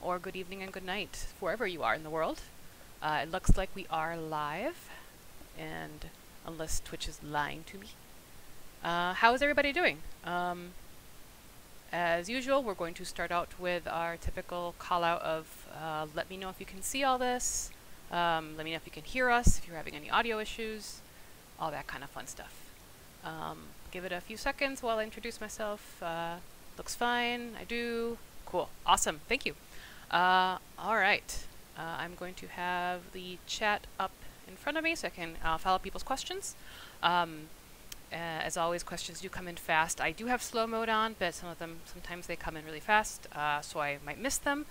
or good evening and good night, wherever you are in the world. It looks like we are live, and unless Twitch is lying to me. How is everybody doing? As usual, we're going to start out with our typical call out of let me know if you can see all this, let me know if you can hear us, if you're having any audio issues, all that kind of fun stuff. Give it a few seconds while I introduce myself. Looks fine, I do. Cool, awesome, thank you. All right, I'm going to have the chat up in front of me so I can follow people's questions. As always, questions do come in fast. I do have slow mode on, but sometimes they come in really fast, so I might miss them.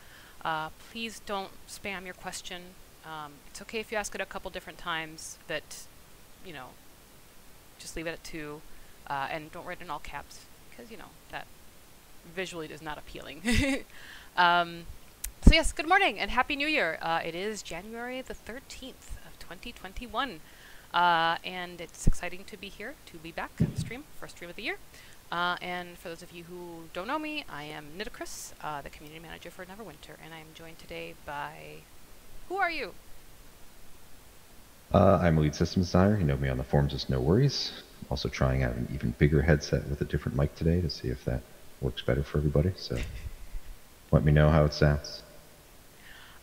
Please don't spam your question. It's okay if you ask it a couple different times, but, you know, just leave it at 2, and don't write in all caps, because, you know, that visually is not appealing. So yes, good morning and Happy New Year. It is January the 13th of 2021. And it's exciting to be here, to be back on the stream, first stream of the year. And for those of you who don't know me, I am Nitocris, the community manager for Neverwinter, and I am joined today by... Who are you? I'm a lead systems designer. You know me on the forums as No Worries. Also trying out an even bigger headset with a different mic today to see if that works better for everybody. So let me know how it sounds.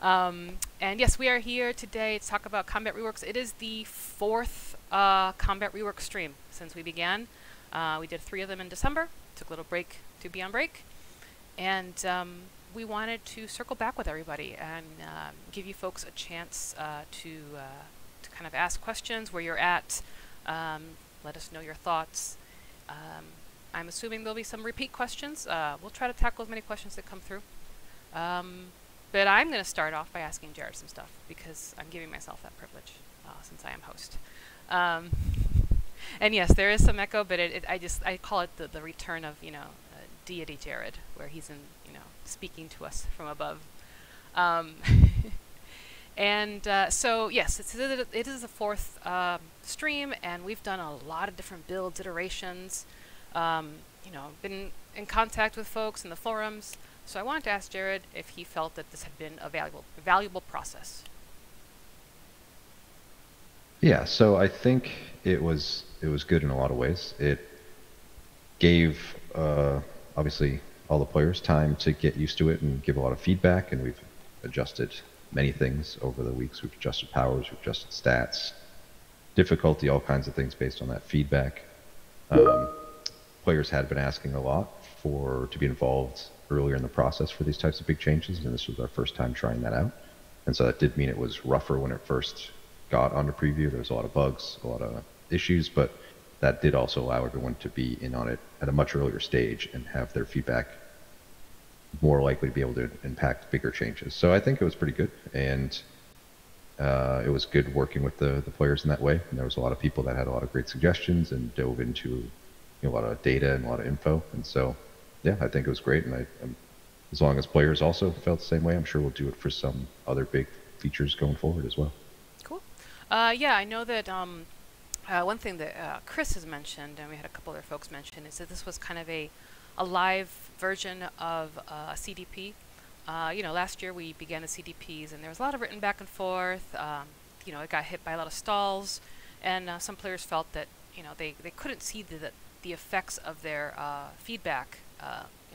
And yes, we are here today to talk about Combat Reworks. It is the 4th Combat Rework stream since we began. We did 3 of them in December, took a little break to be on break, and we wanted to circle back with everybody and give you folks a chance to kind of ask questions where you're at, let us know your thoughts. I'm assuming there'll be some repeat questions. We'll try to tackle as many questions that come through. But I'm going to start off by asking Jared some stuff, because I'm giving myself that privilege, since I am host. And yes, there is some echo, but I call it the return of, you know, deity Jared, where he's speaking to us from above. And so yes, it is the 4th stream, and we've done a lot of different builds, iterations. Been in contact with folks in the forums. So I wanted to ask Jared if he felt that this had been a valuable process. Yeah, so I think it was good in a lot of ways. It gave obviously all the players time to get used to it and give a lot of feedback, and we've adjusted many things over the weeks. We've adjusted powers, we've adjusted stats, difficulty, all kinds of things based on that feedback. Players had been asking a lot to be involved earlier in the process for these types of big changes, and this was our first time trying that out. And so that did mean it was rougher when it first got onto preview. There was a lot of bugs, a lot of issues, but that did also allow everyone to be in on it at a much earlier stage and have their feedback more likely to be able to impact bigger changes. So I think it was pretty good, and it was good working with the players in that way. And there was a lot of people that had a lot of great suggestions and dove into a lot of data and a lot of info. And so yeah, I think it was great, and as long as players also felt the same way, I'm sure we'll do it for some other big features going forward as well. Cool. Yeah, I know that one thing that Chris has mentioned, and we had a couple other folks mention, is that this was kind of a live version of a CDP. Last year we began the CDPs, and there was a lot of written back and forth. It got hit by a lot of stalls, and some players felt that they couldn't see the effects of their feedback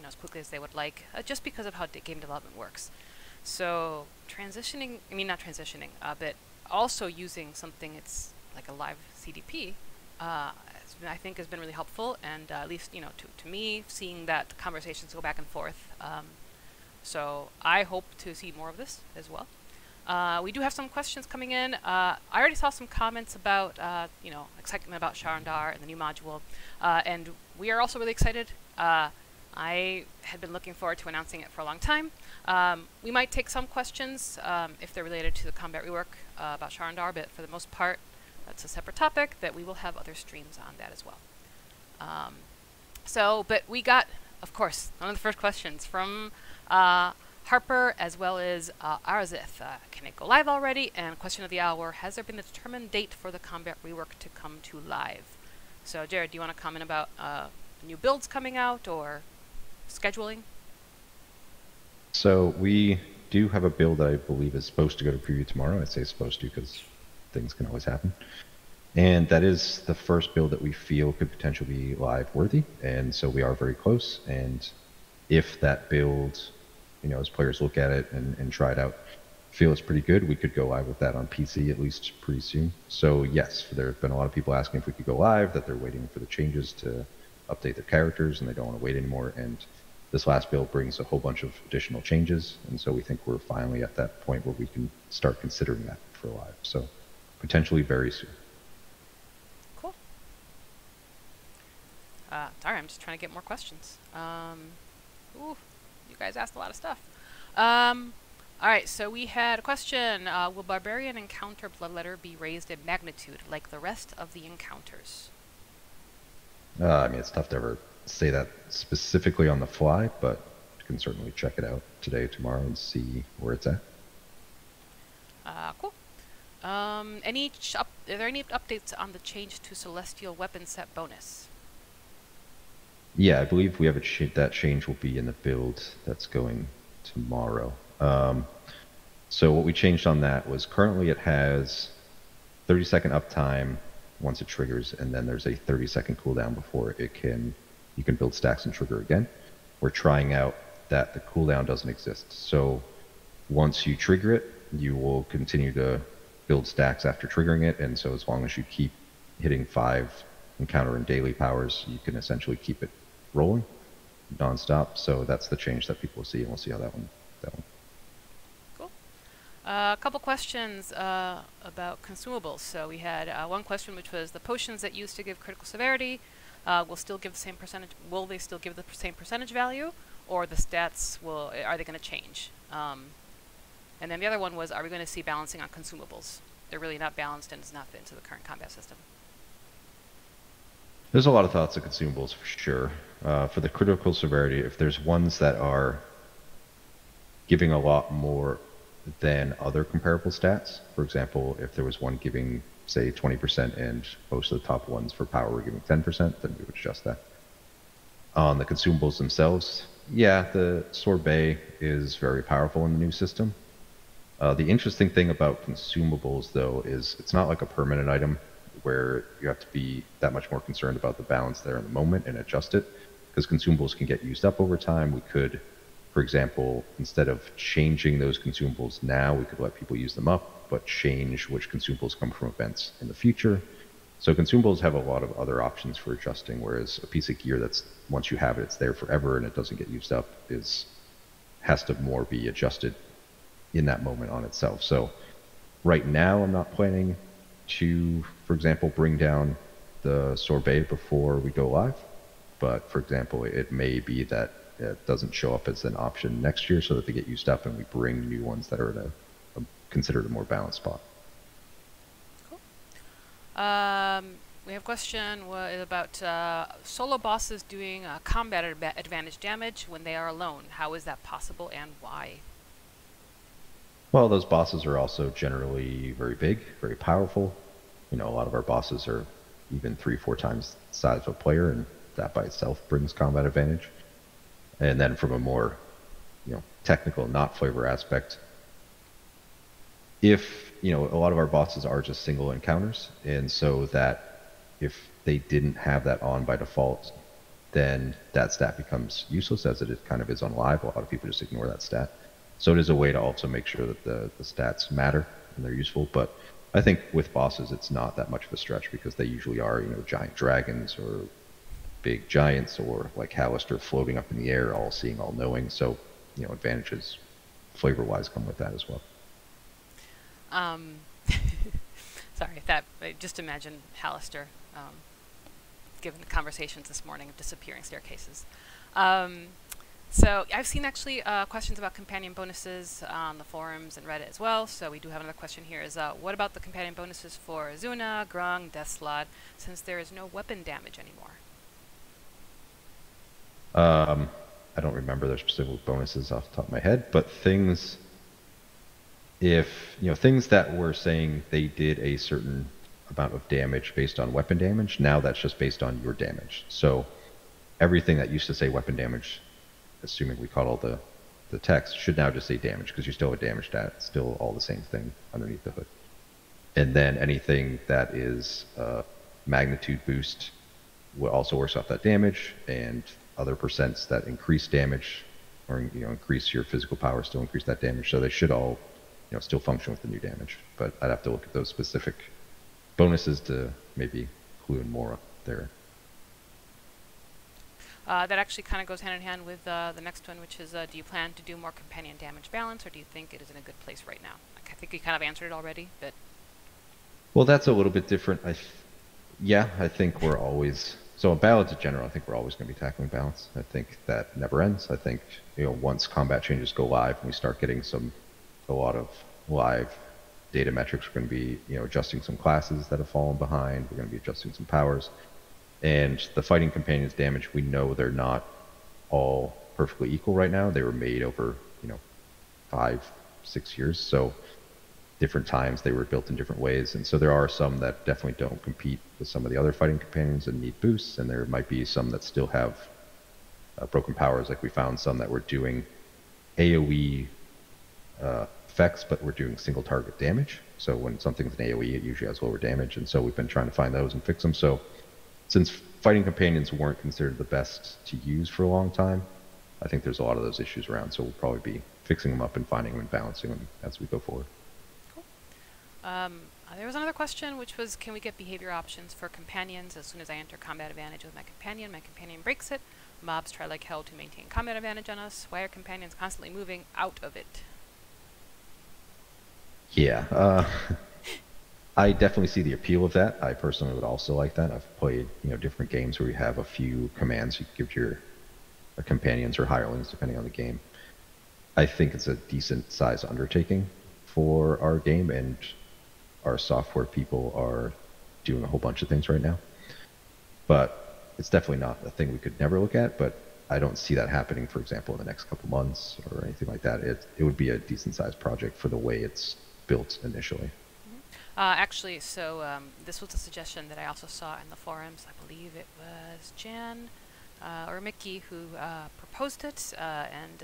as quickly as they would like, just because of how game development works. So but also using something it's like a live CDP, I think has been really helpful, and at least to me, seeing that conversations go back and forth. So I hope to see more of this as well. We do have some questions coming in. I already saw some comments about excitement about Sharandar and the new module, and we are also really excited. I had been looking forward to announcing it for a long time. We might take some questions if they're related to the combat rework about Sharandar, but for the most part, that's a separate topic that we will have other streams on that as well. But we got, of course, one of the first questions from Harper as well as Arzith. Can it go live already? And question of the hour, has there been a determined date for the combat rework to come to live? So Jared, do you want to comment about new builds coming out or scheduling? So we do have a build that I believe is supposed to go to preview tomorrow. I say supposed to because things can always happen. And that is the first build that we feel could potentially be live worthy. And so we are very close. And if that build, as players look at it and try it out, feel it's pretty good, we could go live with that on PC at least pretty soon. So yes, there have been a lot of people asking if we could go live, that they're waiting for the changes to update their characters and they don't want to wait anymore. And this last build brings a whole bunch of additional changes. And so we think we're finally at that point where we can start considering that for live. So potentially very soon. Sorry, I'm just trying to get more questions. Ooh, you guys asked a lot of stuff. Alright, so we had a question. Will Barbarian Encounter Bloodletter be raised in magnitude like the rest of the encounters? I mean, it's tough to ever say that specifically on the fly, but you can certainly check it out today, tomorrow, and see where it's at. Cool. Are there any updates on the change to Celestial Weapon Set bonus? Yeah, I believe we have that change will be in the build that's going tomorrow. So what we changed on that was currently it has 30-second uptime once it triggers, and then there's a 30-second cooldown before you can build stacks and trigger again. We're trying out that the cooldown doesn't exist. So once you trigger it, you will continue to build stacks after triggering it, and so as long as you keep hitting 5 encounter and daily powers, you can essentially keep it rolling non-stop. So that's the change that people will see, and we'll see how that one. Cool. A couple questions about consumables. So we had one question, which was the potions that used to give critical severity will still give the same percentage. Will they still give the same percentage value, or the stats are they going to change? And then the other one was, are we going to see balancing on consumables? They're really not balanced and does not fit into the current combat system. There's a lot of thoughts of consumables for sure. For the critical severity, if there's ones that are giving a lot more than other comparable stats, for example, if there was one giving, say, 20% and most of the top ones for power were giving 10%, then we would adjust that. On the consumables themselves, yeah, the sorbet is very powerful in the new system. The interesting thing about consumables, though, is it's not like a permanent item where you have to be that much more concerned about the balance there in the moment and adjust it, because consumables can get used up over time. We could, for example, instead of changing those consumables now, we could let people use them up, but change which consumables come from events in the future. So consumables have a lot of other options for adjusting, whereas a piece of gear that's, once you have it, it's there forever and it doesn't get used up, has to more be adjusted in that moment on itself. So right now I'm not planning to, for example, bring down the sorbet before we go live. But for example, it may be that it doesn't show up as an option next year so that they get used up and we bring new ones that are in a considered a more balanced spot. Cool. We have a question about solo bosses doing combat advantage damage when they are alone. How is that possible and why? Well, those bosses are also generally very big, very powerful. A lot of our bosses are even 3-4 times the size of a player, and that by itself brings combat advantage. And then from a more, technical, not flavor aspect, if, a lot of our bosses are just single encounters, and so that if they didn't have that on by default, then that stat becomes useless, as it kind of is on live. A lot of people just ignore that stat. So it is a way to also make sure that the stats matter and they're useful. But I think with bosses, it's not that much of a stretch because they usually are, giant dragons or big giants or like Hallister floating up in the air, all seeing, all knowing. So, advantages flavor-wise come with that as well. Sorry, just imagine Hallister given the conversations this morning of disappearing staircases. So I've seen actually questions about companion bonuses on the forums and Reddit as well. So we do have another question here is, what about the companion bonuses for Zuna, Grung, Deathslot, since there is no weapon damage anymore? I don't remember their specific bonuses off the top of my head, but things that were saying they did a certain amount of damage based on weapon damage, now that's just based on your damage. So everything that used to say weapon damage, assuming we caught all the the text should now just say damage, because you still have a damage stat. It's still all the same thing underneath the hood. And then anything that is magnitude boost will also works off that damage, and other percents that increase damage or increase your physical power still increase that damage. So they should all still function with the new damage. But I'd have to look at those specific bonuses to maybe clue in more up there. That actually kind of goes hand in hand with the next one, which is, do you plan to do more companion damage balance, or do you think it is in a good place right now? Like, I think you kind of answered it already, but... Well, that's a little bit different. I think we're always... So in balance in general, I think we're always going to be tackling balance. I think that never ends. I think, once combat changes go live and we start getting a lot of live data metrics, we're going to be, adjusting some classes that have fallen behind. We're going to be adjusting some powers. And the fighting companions damage, we know they're not all perfectly equal right now. They were made over, 5-6 years. So different times they were built in different ways. And so there are some that definitely don't compete with some of the other fighting companions and need boosts. And there might be some that still have broken powers. Like we found some that were doing AoE effects, but we're doing single target damage. So when something's an AoE, it usually has lower damage. And so we've been trying to find those and fix them. So since fighting companions weren't considered the best to use for a long time, I think there's a lot of those issues around. So we'll probably be fixing them up and finding them and balancing them as we go forward. Cool. There was another question, which was, can we get behavior options for companions? As soon as I enter combat advantage with my companion breaks it. Mobs try like hell to maintain combat advantage on us. Why are companions constantly moving out of it? Yeah. I definitely see the appeal of that. I personally would also like that. I've played, different games where you have a few commands you give to your companions or hirelings, depending on the game. I think it's a decent size undertaking for our game, and our software people are doing a whole bunch of things right now. But it's definitely not a thing we could never look at, but I don't see that happening, for example, in the next couple months or anything like that. It would be a decent sized project for the way it's built initially. Actually, so this was a suggestion that I also saw in the forums. I believe it was Jan or Mickey who proposed it, and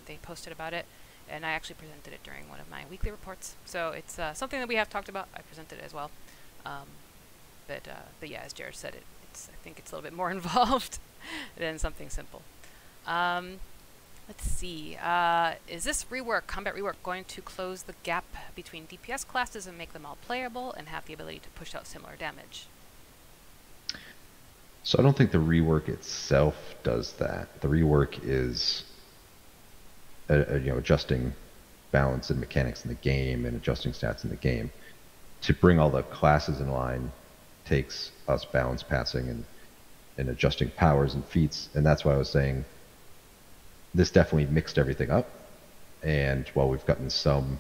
they posted about it, and I actually presented it during one of my weekly reports. So it's something that we have talked about. I presented it as well. But yeah, as Jared said, I think it's a little bit more involved than something simple. Let's see. Is this combat rework, going to close the gap between DPS classes and make them all playable and have the ability to push out similar damage? So I don't think the rework itself does that. The rework is, adjusting balance and mechanics in the game and adjusting stats in the game. To bring all the classes in line takes us balance passing and adjusting powers and feats, and that's why I was saying this definitely mixed everything up. And while we've gotten some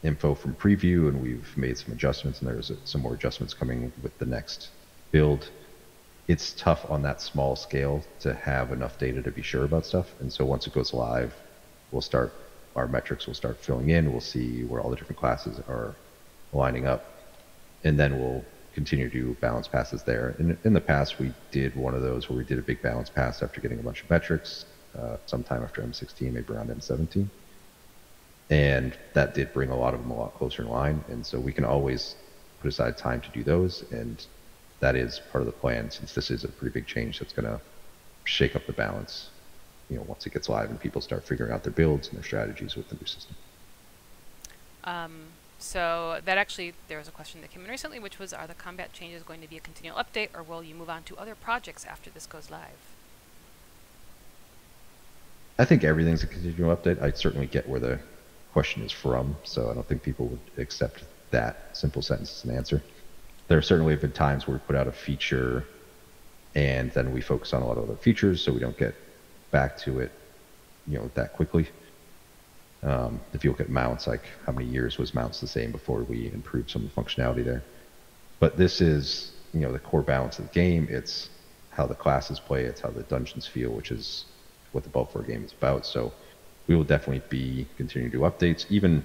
info from preview and we've made some adjustments, and there's some more adjustments coming with the next build, it's tough on that small scale to have enough data to be sure about stuff. And so once it goes live, our metrics will start filling in. We'll see where all the different classes are lining up, and then we'll continue to do balance passes there. In the past, we did one of those where we did a big balance pass after getting a bunch of metrics, sometime after M16, maybe around M17. And that did bring a lot of them a lot closer in line. And so we can always put aside time to do those. And that is part of the plan, since this is a pretty big change that's going to shake up the balance, once it gets live and people start figuring out their builds and their strategies with the new system. So that actually, there was a question that came in recently, which was, are the combat changes going to be a continual update, or will you move on to other projects after this goes live? I think everything's a continual update. I certainly get where the question is from, so I don't think people would accept that simple sentence as an answer. There certainly have been times where we put out a feature and then we focus on a lot of other features so we don't get back to it, that quickly. If you look at mounts, like how many years was mounts the same before we improved some of the functionality there? But this is, the core balance of the game. It's how the classes play. It's how the dungeons feel, which is what the bulk of our game is about. So we will definitely be continuing to do updates. Even,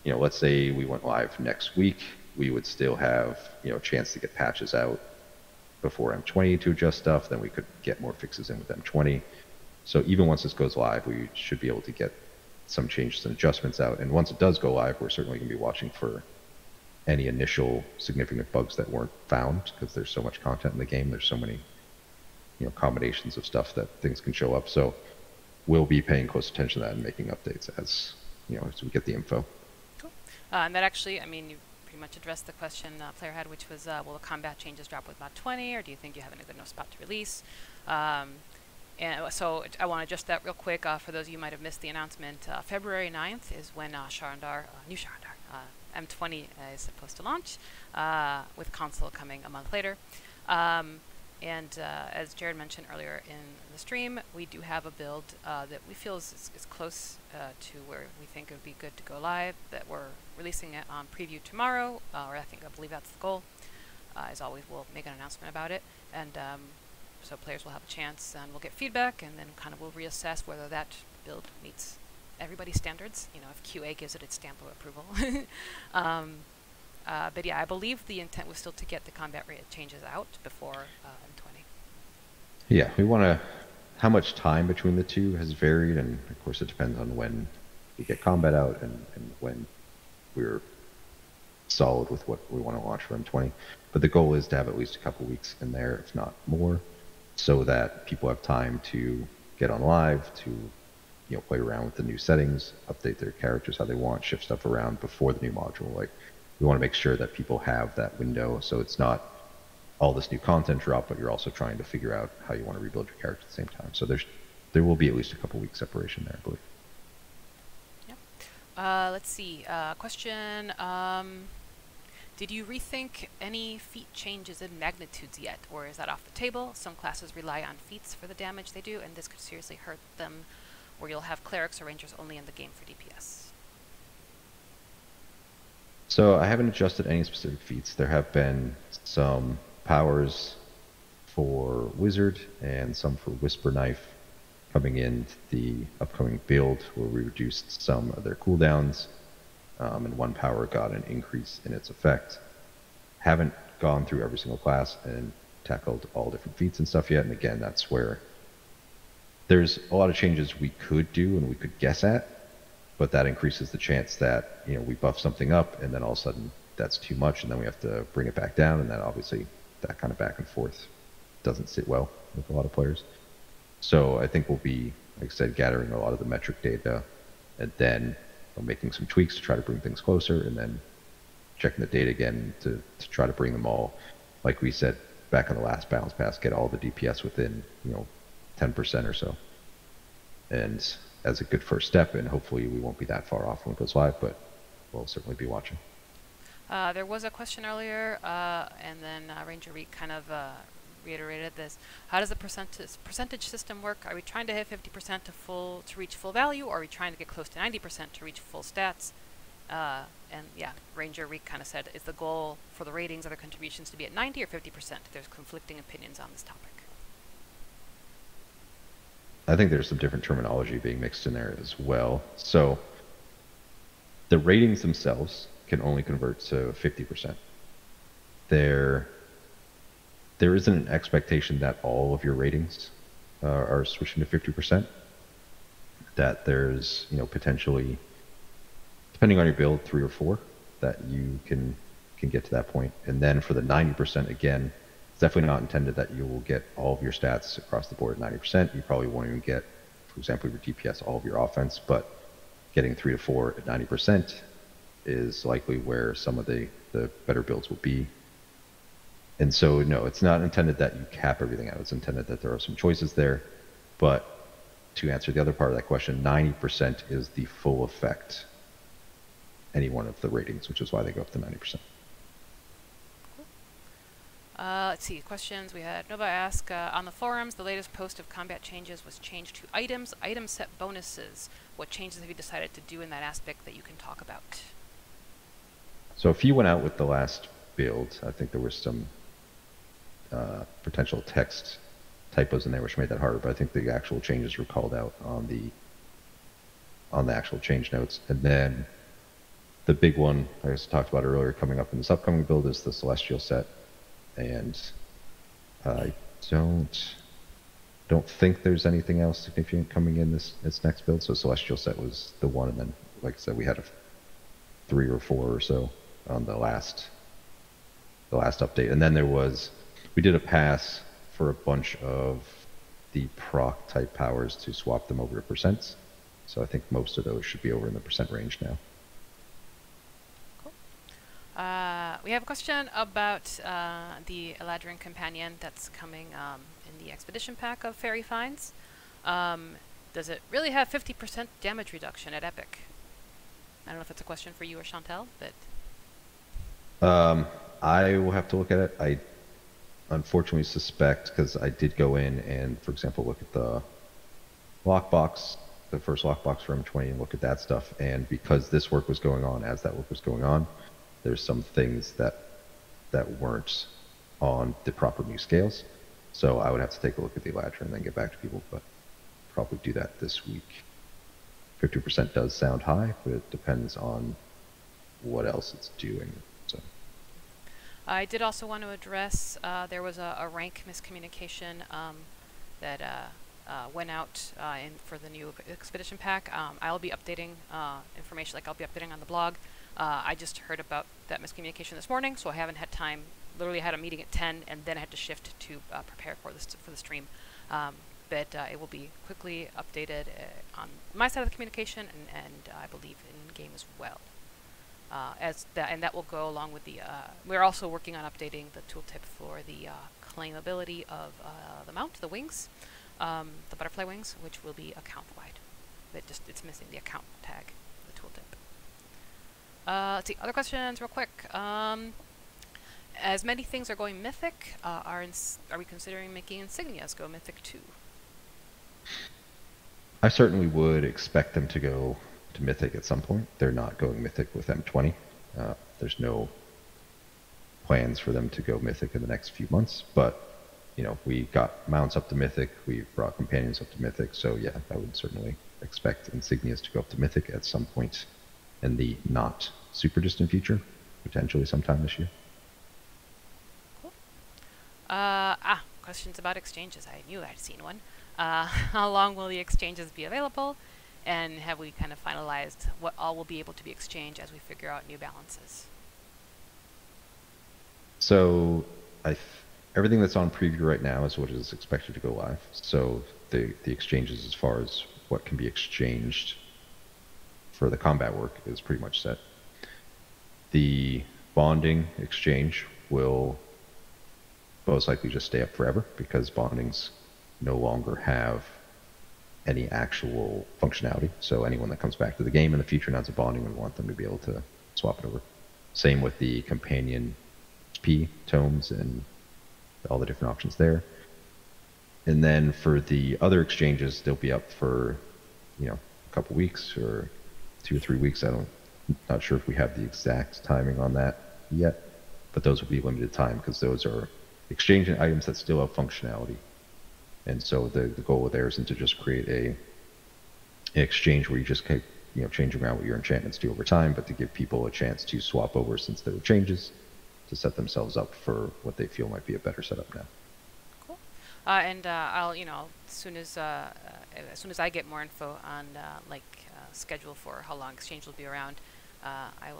let's say we went live next week, we would still have, a chance to get patches out before M20 to adjust stuff. Then we could get more fixes in with M20. So even once this goes live, we should be able to get some changes and adjustments out. And once it does go live, we're certainly going to be watching for any initial significant bugs that weren't found, because there's so much content in the game. There's so many, combinations of stuff that things can show up. So we'll be paying close attention to that and making updates as we get the info. Cool. And that actually, I mean, you pretty much addressed the question player had, which was, will the combat changes drop with mod 20, or do you think you have a good enough spot to release? And so I want to adjust that real quick for those of you who might have missed the announcement. February 9th is when Sharandar, new Sharandar, M20 is supposed to launch, with console coming a month later. And as Jared mentioned earlier in the stream, we do have a build that we feel is close to where we think it would be good to go live, that we're releasing it on preview tomorrow, or I believe that's the goal. As always, we'll make an announcement about it, and so players will have a chance, and we'll get feedback, and then kind of we'll reassess whether that build meets everybody's standards, if QA gives it its stamp of approval. But yeah, I believe the intent was still to get the combat rate changes out before M20. Yeah, we want to. How much time between the two has varied, and of course it depends on when we get combat out and when we're solid with what we want to launch for M20. But the goal is to have at least a couple weeks in there, if not more, so that people have time to get on live, to play around with the new settings, update their characters how they want, shift stuff around before the new module. Like, we want to make sure that people have that window, so it's not all this new content drop, but you're also trying to figure out how you want to rebuild your character at the same time. So there will be at least a couple weeks separation there, I believe. Yep. Let's see. Question. Did you rethink any feat changes in magnitudes yet, or is that off the table? Some classes rely on feats for the damage they do, and this could seriously hurt them, or you'll have clerics or rangers only in the game for DPS. So I haven't adjusted any specific feats. There have been some powers for Wizard and some for Whisper Knife coming in the upcoming build, where we reduced some of their cooldowns, and one power got an increase in its effect. Haven't gone through every single class and tackled all different feats and stuff yet, and again, that's where there's a lot of changes we could do and we could guess at, but that increases the chance that we buff something up and then all of a sudden that's too much, and then we have to bring it back down, and then obviously that kind of back and forth doesn't sit well with a lot of players. So I think we'll be, like I said, gathering a lot of the metric data, and then making some tweaks to try to bring things closer, and then checking the data again to try to bring them all, like we said back on the last balance pass, get all the DPS within 10% or so. And as a good first step, and hopefully we won't be that far off when it goes live, but we'll certainly be watching. There was a question earlier, and then Ranger Reek kind of reiterated this. How does the percentage system work? Are we trying to hit 50% to reach full value, or are we trying to get close to 90% to reach full stats? And yeah, Ranger Reek kind of said, is the goal for the ratings, other contributions, to be at 90 or 50%? There's conflicting opinions on this topic. I think there's some different terminology being mixed in there as well. So the ratings themselves can only convert to 50%. There isn't an expectation that all of your ratings are switching to 50%. That there's, potentially, depending on your build, 3 or 4 that you can get to that point. And then for the 90%, again, it's definitely not intended that you will get all of your stats across the board at 90%. You probably won't even get, for example, your DPS, all of your offense, but getting 3 to 4 at 90% is likely where some of the better builds will be. And so, no, it's not intended that you cap everything out. It's intended that there are some choices there. But to answer the other part of that question, 90% is the full effect, any one of the ratings, which is why they go up to 90%. Let's see, questions. We had Nova ask, on the forums, the latest post of combat changes was changed to items, item set bonuses. What changes have you decided to do in that aspect that you can talk about? So if you went out with the last build, I think there was some potential text typos in there which made that harder, but I think the actual changes were called out on the actual change notes. And then the big one I just talked about earlier coming up in this upcoming build is the Celestial set. And I don't don't think there's anything else significant coming in this next build. So Celestial Set was the one, and then, like I said, we had 3 or 4 or so on the last update. And then we did a pass for a bunch of the proc type powers to swap them over to percents. So I think most of those should be over in the percent range now. Cool. We have a question about the Eladrin Companion that's coming in the Expedition Pack of Fairy Finds. Does it really have 50% damage reduction at Epic? I don't know if it's a question for you or Chantel, but... I will have to look at it. I unfortunately suspect, because I did go in and, for example, look at the lockbox, the first lockbox for M20, and look at that stuff. And because this work was going on, as that work was going on, there's some things that weren't on the proper new scales. So I would have to take a look at the Eladrin and then get back to people, but probably do that this week. 50% does sound high, but it depends on what else it's doing. So I did also want to address, there was a rank miscommunication that went out for the new Expedition Pack. I'll be updating information, like I'll be updating on the blog. I just heard about that miscommunication this morning, so I haven't had time. Literally had a meeting at 10, and then I had to shift to prepare for the stream. But it will be quickly updated on my side of the communication, and I believe in game as well. And that will go along with the. We're also working on updating the tooltip for the claimability of the mount, the wings, the butterfly wings, which will be account wide. It's missing the account tag, the tooltip. Let's see, other questions real quick. As many things are going mythic, are we considering making insignias go mythic too? I certainly would expect them to go to mythic at some point. They're not going mythic with M20. There's no plans for them to go mythic in the next few months, but you know, we got mounts up to mythic, we brought companions up to mythic, so yeah, I would certainly expect insignias to go up to mythic at some point in the not super distant future, potentially sometime this year. Cool. Questions about exchanges. I knew I'd seen one. How long will the exchanges be available? And have we kind of finalized what all will be able to be exchanged as we figure out new balances? So everything that's on preview right now is what is expected to go live. So the exchanges as far as what can be exchanged for the combat work is pretty much set. The bonding exchange will most likely just stay up forever because bondings no longer have any actual functionality. So anyone that comes back to the game in the future and has a bonding would want them to be able to swap it over. Same with the companion P tomes and all the different options there. And then for the other exchanges, they'll be up for, you know, a couple weeks or 2 or 3 weeks. Not sure if we have the exact timing on that yet, but those will be limited time because those are exchanging items that still have functionality. And so the goal there isn't to just create an exchange where you just keep, you know, changing around what your enchantments do over time, but to give people a chance to swap over since there were changes to set themselves up for what they feel might be a better setup now. Cool. And I'll, you know, as soon as I get more info on schedule for how long exchange will be around, I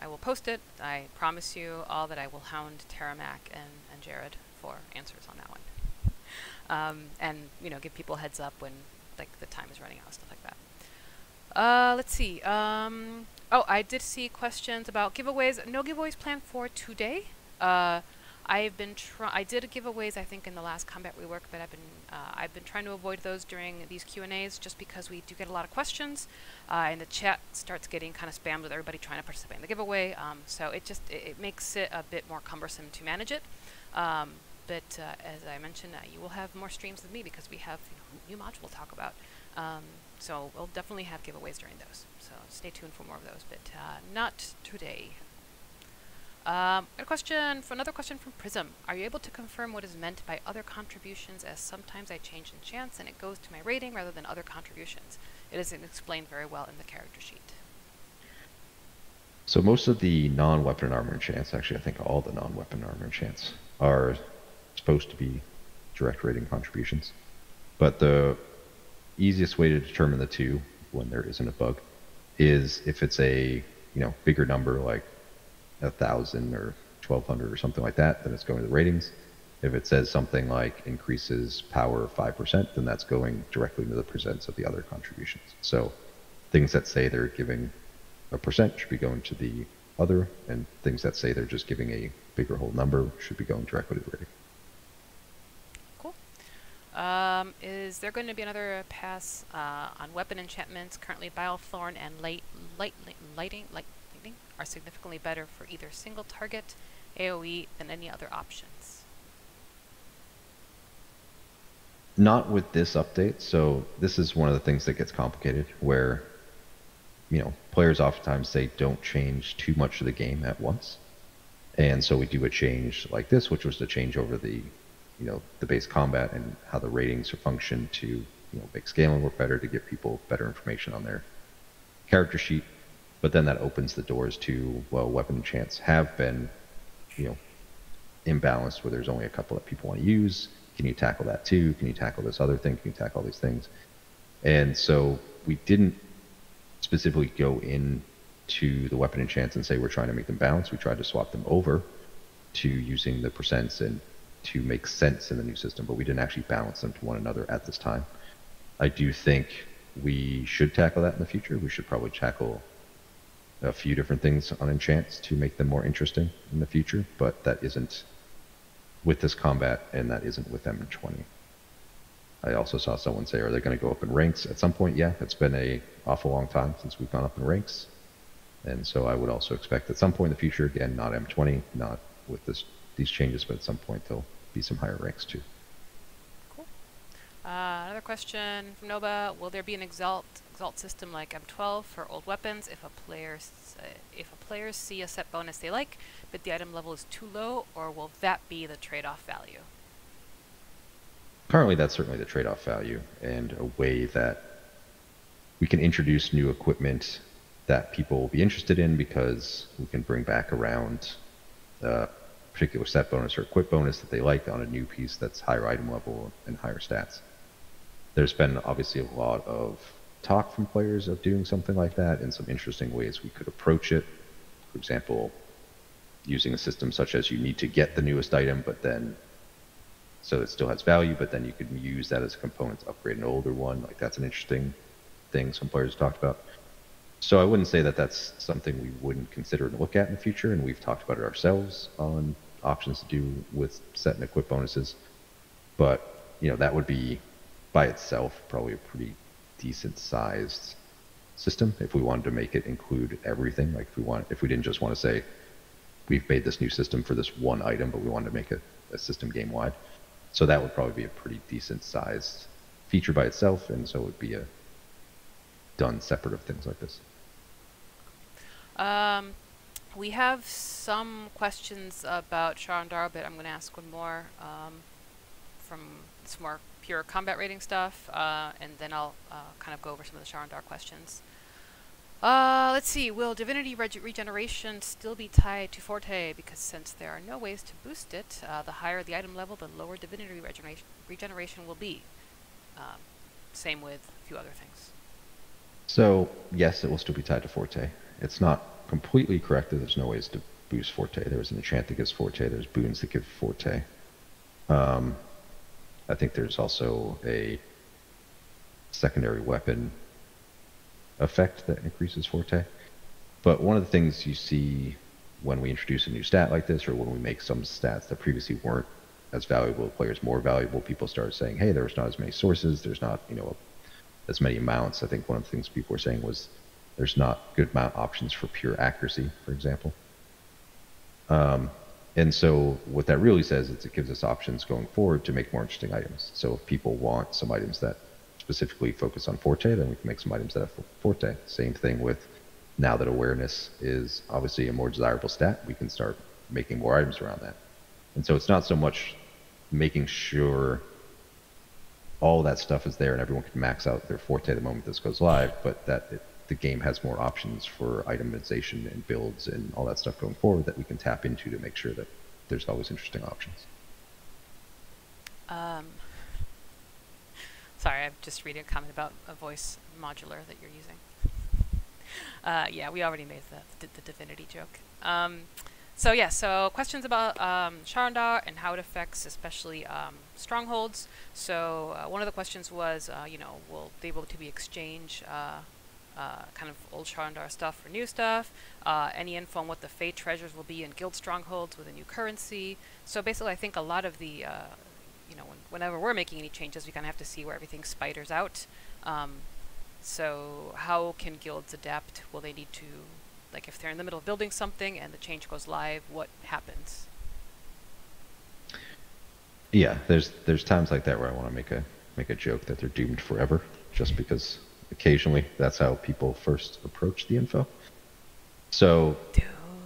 will post it. I promise you all that I will hound Terramac and Jared for answers on that one. And you know, give people a heads up when like the time is running out, stuff like that. Let's see. Oh, I did see questions about giveaways. No giveaways planned for today. I did giveaways I think in the last combat rework, but I've been trying to avoid those during these Q&As just because we do get a lot of questions, and the chat starts getting kind of spammed with everybody trying to participate in the giveaway. So it makes it a bit more cumbersome to manage it. But as I mentioned, you will have more streams with me because we have, you know, new modules to talk about. So we'll definitely have giveaways during those. So stay tuned for more of those, but not today. Another question from Prism. Are you able to confirm what is meant by other contributions, as sometimes I change enchants and it goes to my rating rather than other contributions? It isn't explained very well in the character sheet. So most of the non-weapon armor enchants, actually I think all the non-weapon armor enchants, are supposed to be direct rating contributions. But the easiest way to determine the two when there isn't a bug is if it's a bigger number like 1,000 or 1,200 or something like that, then it's going to the ratings. If it says something like increases power 5%, then that's going directly into the percents of the other contributions. So things that say they're giving a percent should be going to the other, and things that say they're just giving a bigger whole number should be going directly to the rating. Cool. Is there going to be another pass on weapon enchantments? Currently, Bilethorn and Lightning are significantly better for either single target AoE than any other options. Not with this update. So this is one of the things that gets complicated, where players oftentimes say don't change too much of the game at once. And so we do a change like this, which was to change over the base combat and how the ratings function to make scaling work better, to give people better information on their character sheet. But then that opens the doors to, well, weapon enchants have been imbalanced, where there's only a couple that people want to use. Can you tackle that too? Can you tackle this other thing? Can you tackle all these things? And so we didn't specifically go into the weapon enchants and say we're trying to make them balanced. We tried to swap them over to using the percents and to make sense in the new system, but we didn't actually balance them to one another at this time. I do think we should tackle that in the future. We should probably tackle a few different things on enchants to make them more interesting in the future, but that isn't with this combat, and that isn't with M20. I also saw someone say, are they going to go up in ranks at some point? Yeah, it's been an awful long time since we've gone up in ranks. And so I would also expect at some point in the future, again, not M20, not with these changes, but at some point there'll be some higher ranks too. Cool. Another question from Nova: will there be an exalt system like M12 for old weapons if a players see a set bonus they like, but the item level is too low, or will that be the trade-off value? Currently, that's certainly the trade-off value, and a way that we can introduce new equipment that people will be interested in, because we can bring back around a particular set bonus or equip bonus that they like on a new piece that's higher item level and higher stats. There's been obviously a lot of talk from players of doing something like that, and some interesting ways we could approach it. For example, using a system such as you need to get the newest item, but then so it still has value, but then you could use that as a component to upgrade an older one. Like, that's an interesting thing some players have talked about. So I wouldn't say that that's something we wouldn't consider and look at in the future, and we've talked about it ourselves on options to do with set and equip bonuses. But that would be by itself probably a pretty decent sized system if we wanted to make it include everything. Like, if we didn't just want to say we've made this new system for this one item, but we wanted to make it a system game wide. So that would probably be a pretty decent sized feature by itself, and so it would be done separate of things like this. We have some questions about Sharandar, but I'm going to ask one more from some more pure combat rating stuff, and then I'll kind of go over some of the Sharandar questions. Let's see, will Divinity Regeneration still be tied to Forte? Because since there are no ways to boost it, the higher the item level, the lower Divinity Regeneration will be. Same with a few other things. So, yes, it will still be tied to Forte. It's not completely correct that there's no ways to boost Forte. There's an enchant that gives Forte, there's boons that give Forte. I think there's also a secondary weapon effect that increases Forte. But one of the things you see when we introduce a new stat like this, or when we make some stats that previously weren't as valuable to players more valuable, people start saying, hey, there's not as many sources, there's not as many amounts. I think one of the things people were saying was there's not good mount options for pure accuracy, for example. And so what that really says is it gives us options going forward to make more interesting items. So if people want some items that specifically focus on Forte, then we can make some items that have Forte. Same thing with, now that awareness is obviously a more desirable stat, we can start making more items around that. And so it's not so much making sure all that stuff is there and everyone can max out their Forte the moment this goes live, but that the game has more options for itemization and builds and all that stuff going forward that we can tap into to make sure that there's always interesting options. Sorry, I'm just reading a comment about a voice modular that you're using. Yeah, we already made the divinity joke. So yeah, so questions about Sharandar and how it affects especially strongholds. So one of the questions was, will they be able to be exchange kind of old Sharandar stuff for new stuff? Any info on what the fate treasures will be in guild strongholds with a new currency? So basically, I think a lot of the, whenever we're making any changes, we kind of have to see where everything spiders out. So how can guilds adapt? Will they need to, like if they're in the middle of building something and the change goes live, what happens? Yeah, there's times like that where I want to make a joke that they're doomed forever, just because occasionally that's how people first approach the info. So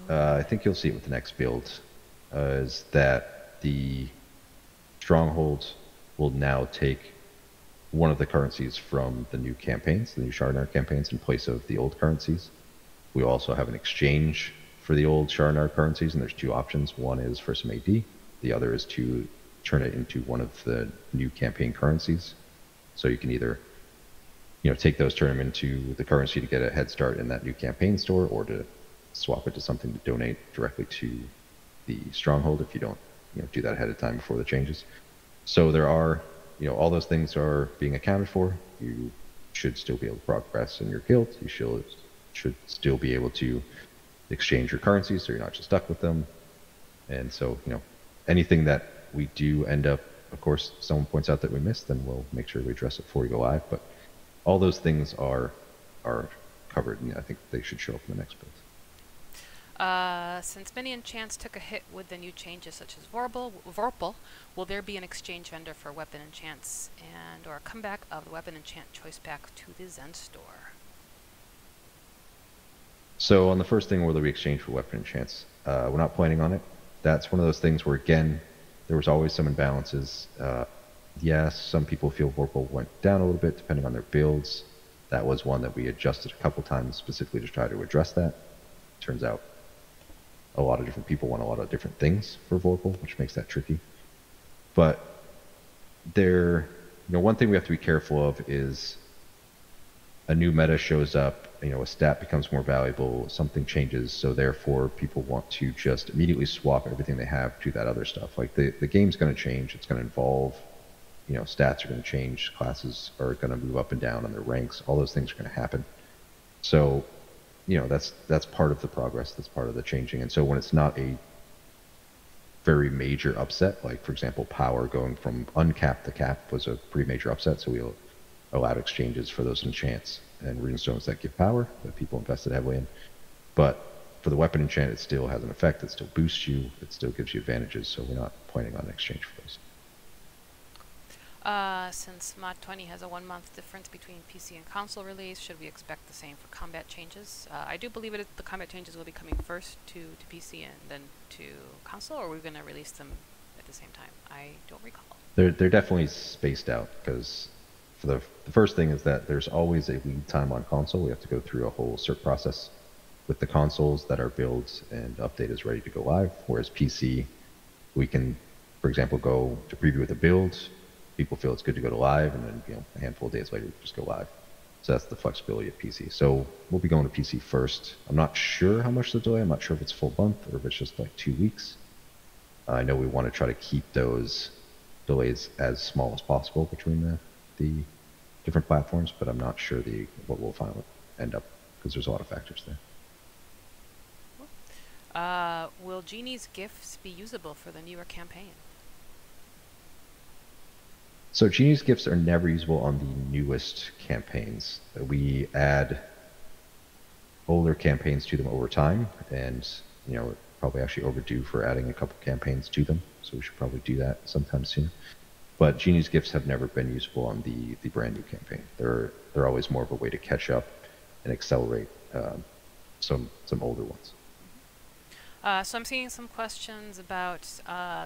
I think you'll see it with the next build, is that the strongholds will now take one of the currencies from the new campaigns, the new Sharnar campaigns, in place of the old currencies. We also have an exchange for the old Sharnar currencies, and there's two options. One is for some AD, the other is to turn it into one of the new campaign currencies. So you can either take those, turn them into the currency to get a head start in that new campaign store, or to swap it to something to donate directly to the stronghold if you don't do that ahead of time before the changes. So there are all those things are being accounted for. You should still be able to progress in your guild. You should still be able to exchange your currencies, so you're not just stuck with them. And so anything that we do end up, of course, someone points out that we missed, then we'll make sure we address it before we go live. But all those things are covered, and I think they should show up in the next build. Since many enchants took a hit with the new changes such as Vorpal, will there be an exchange vendor for weapon enchants or a comeback of the weapon enchant choice pack to the Zen store? So on the first thing, will there be exchange for weapon enchants? We're not planning on it. That's one of those things where, again, there was always some imbalances. Yes, some people feel Vorpal went down a little bit depending on their builds. That was one that we adjusted a couple times specifically to try to address that. Turns out a lot of different people want a lot of different things for Vorpal, which makes that tricky. But one thing we have to be careful of is a new meta shows up, a stat becomes more valuable, something changes, so therefore people want to just immediately swap everything they have to that other stuff. Like the game's going to change, it's going to evolve, stats are going to change, classes are going to move up and down on their ranks, all those things are going to happen. So that's part of the progress, that's part of the changing. And so when it's not a very major upset, like for example power going from uncapped to cap was a pretty major upset, so we allowed exchanges for those enchants and runestones that give power that people invested heavily in. But for the weapon enchant, it still has an effect, it still boosts you, it still gives you advantages, so we're not planning on an exchange for those. Since Mod 20 has a 1 month difference between PC and console release, should we expect the same for combat changes? I do believe the combat changes will be coming first to PC and then to console, or are we going to release them at the same time? I don't recall. They're definitely spaced out, because for the first thing is that there's always a lead time on console. We have to go through a whole cert process with the consoles that our builds and update is ready to go live, whereas PC, we can, for example, go to preview with a build, people feel it's good to go to live, and then a handful of days later we just go live. So that's the flexibility of PC. So we'll be going to PC first. I'm not sure how much the delay. I'm not sure if it's full month or if it's just like 2 weeks. I know we want to try to keep those delays as small as possible between the different platforms, but I'm not sure what we'll finally end up, because there's a lot of factors there. Will Genie's gifts be usable for the newer campaign? So Genie's gifts are never usable on the newest campaigns. We add older campaigns to them over time, and probably actually overdue for adding a couple campaigns to them, so we should probably do that sometime soon. But Genie's gifts have never been usable on the brand new campaign. They're always more of a way to catch up and accelerate some older ones. So I'm seeing some questions about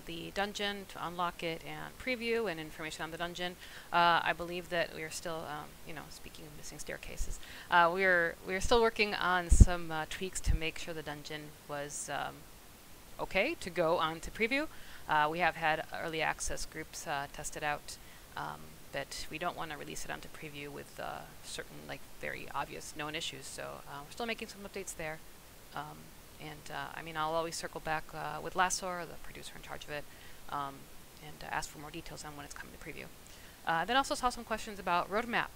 the dungeon, to unlock it and preview, and information on the dungeon. I believe that we are still, speaking of missing staircases, we're still working on some tweaks to make sure the dungeon was okay to go on to preview. We have had early access groups test it out. bit. We don't want to release it onto preview with certain like very obvious known issues. So we're still making some updates there. I mean, I'll always circle back with Lassor, the producer in charge of it, and ask for more details on when it's coming to preview. Then also saw some questions about roadmap.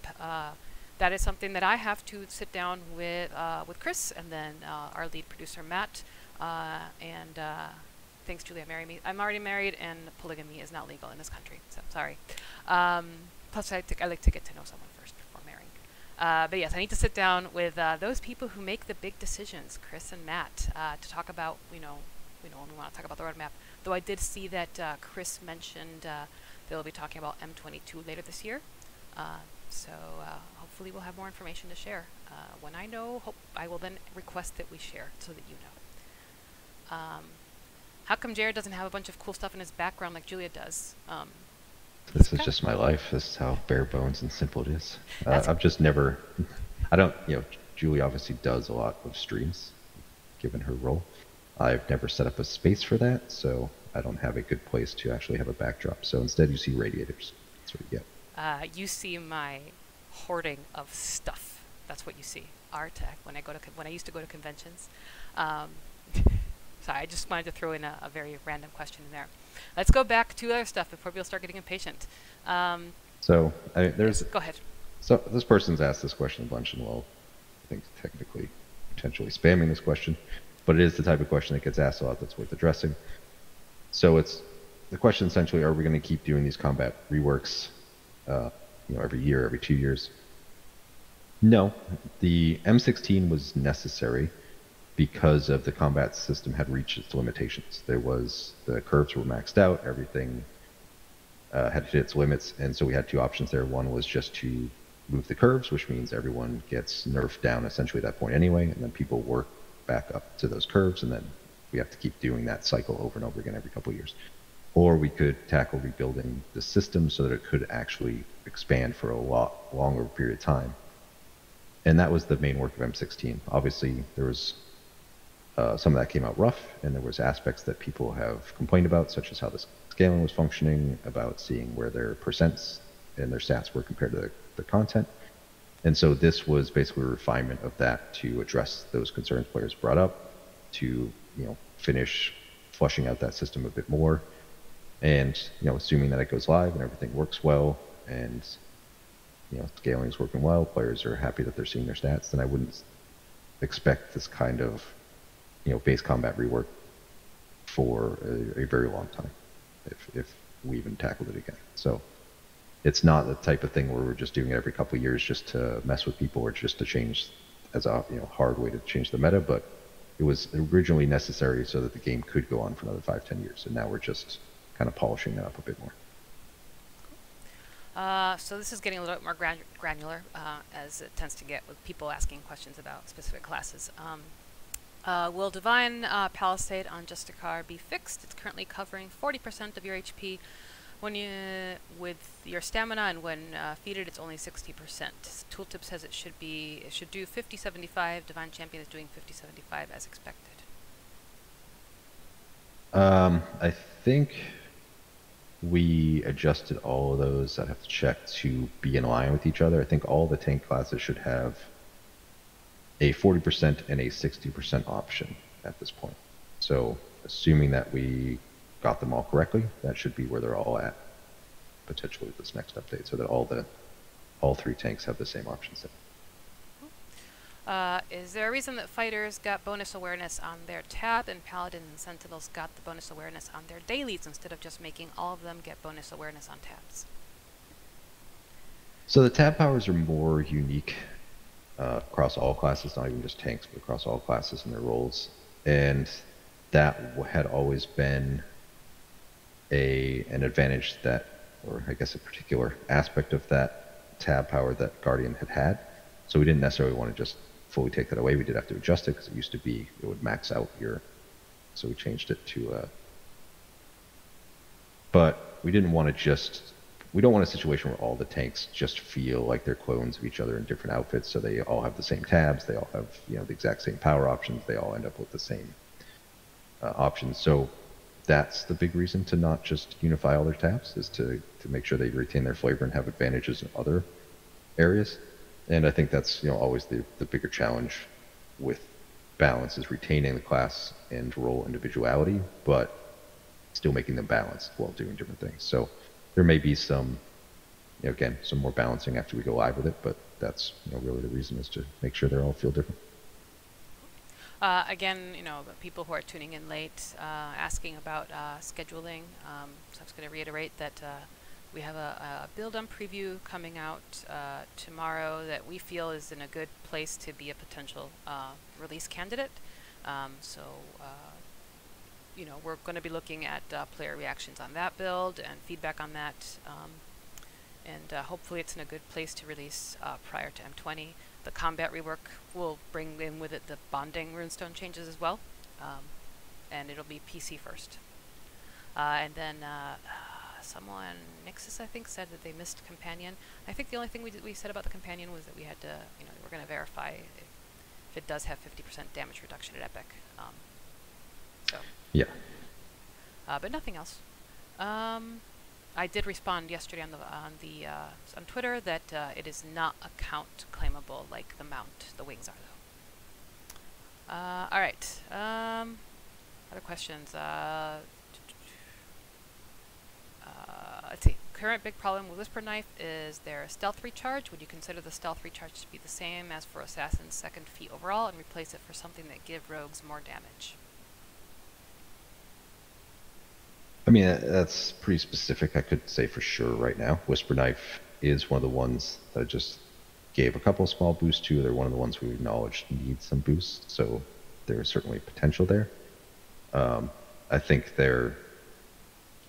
That is something that I have to sit down with Chris and then our lead producer Matt. Thanks, Julie. I'm already married, and polygamy is not legal in this country. So sorry. Plus, I like to get to know someone first before marrying. But yes, I need to sit down with those people who make the big decisions, Chris and Matt, to talk about when we want to talk about the roadmap. Though I did see that Chris mentioned they'll be talking about M22 later this year. So hopefully we'll have more information to share. When I know, I will then request that we share so that you know. How come Jared doesn't have a bunch of cool stuff in his background like Julia does? This is just my life. This is how bare bones and simple it is. I've just never, Julie obviously does a lot of streams, given her role. I've never set up a space for that, so I don't have a good place to actually have a backdrop. So instead you see radiators. That's what you get. You see my hoarding of stuff. That's what you see. Art. When I used to go to conventions. Sorry, I just wanted to throw in a very random question in there. Let's go back to other stuff before people start getting impatient. Go ahead. So this person's asked this question a bunch, and well, I think technically, potentially spamming this question, but it is the type of question that gets asked a lot that's worth addressing. So it's the question essentially: are we going to keep doing these combat reworks, every year, every 2 years? No, the M16 was necessary because of the combat system had reached its limitations. The curves were maxed out, everything had hit its limits, and so we had two options there. One was just to move the curves, which means everyone gets nerfed down essentially at that point anyway, and then people work back up to those curves, and then we have to keep doing that cycle over and over again every couple of years. Or we could tackle rebuilding the system so that it could actually expand for a lot longer period of time. And that was the main work of M16. Obviously, there was some of that came out rough, and there was aspects that people have complained about, such as how the scaling was functioning, about seeing where their percents and their stats were compared to the content. And so this was basically a refinement of that to address those concerns players brought up, to finish flushing out that system a bit more, and assuming that it goes live and everything works well, and scaling is working well, players are happy that they're seeing their stats, then I wouldn't expect this kind of base combat rework for a very long time, if we even tackled it again. So it's not the type of thing where we're just doing it every couple of years just to mess with people or just to change as a hard way to change the meta, but it was originally necessary so that the game could go on for another 5-10 years, and now we're just kind of polishing that up a bit more. So this is getting a little bit more granular, as it tends to get with people asking questions about specific classes. Will Divine Palisade on Justicar be fixed? It's currently covering 40% of your HP with your stamina, and when feeded, it's only 60%. Tooltip says it should do 50-75. Divine Champion is doing 50-75 as expected. I think we adjusted all of those. I'd have to check to be in line with each other. I think all the tank classes should have a 40% and a 60% option at this point. So assuming that we got them all correctly, that should be where they're all at, potentially with this next update, so that all three tanks have the same option set. Is there a reason that fighters got bonus awareness on their tab and paladins and sentinels got the bonus awareness on their dailies instead of just making all of them get bonus awareness on tabs? So the tab powers are more unique across all classes, not even just tanks, but across all classes and their roles. And that had always been an advantage that, or I guess a particular aspect of that tab power that Guardian had. So we didn't necessarily want to just fully take that away. We did have to adjust it because it used to be, it would max out your, so we changed it to, but we didn't want to just, we don't want a situation where all the tanks just feel like they're clones of each other in different outfits, so they all have the same tabs, they all have the exact same power options, they all end up with the same options. So that's the big reason to not just unify all their tabs, is to make sure they retain their flavor and have advantages in other areas. And I think that's always the bigger challenge with balance, is retaining the class and role individuality, but still making them balanced while doing different things. So there may be some, again, some more balancing after we go live with it, but that's really the reason, is to make sure they all feel different. Again, the people who are tuning in late asking about scheduling. So I'm just going to reiterate that we have a build on preview coming out tomorrow that we feel is in a good place to be a potential release candidate. We're going to be looking at player reactions on that build and feedback on that. And hopefully it's in a good place to release prior to M20. The combat rework will bring in with it the bonding runestone changes as well. And it'll be PC first. And then someone, Nixus I think, said that they missed Companion. I think the only thing we said about the Companion was that we had to, we're going to verify if it does have 50% damage reduction at Epic. Yeah. But nothing else. I did respond yesterday on Twitter that it is not account claimable like the mount, the wings are though. All right. Other questions. Let's see. Current big problem with Whisper Knife is their stealth recharge. Would you consider the stealth recharge to be the same as for Assassin's second feat overall and replace it for something that give rogues more damage? I mean, that's pretty specific. I could say for sure right now. Whisper Knife is one of the ones that I just gave a couple of small boosts to. They're one of the ones we acknowledged need some boosts, so there's certainly potential there. I think they're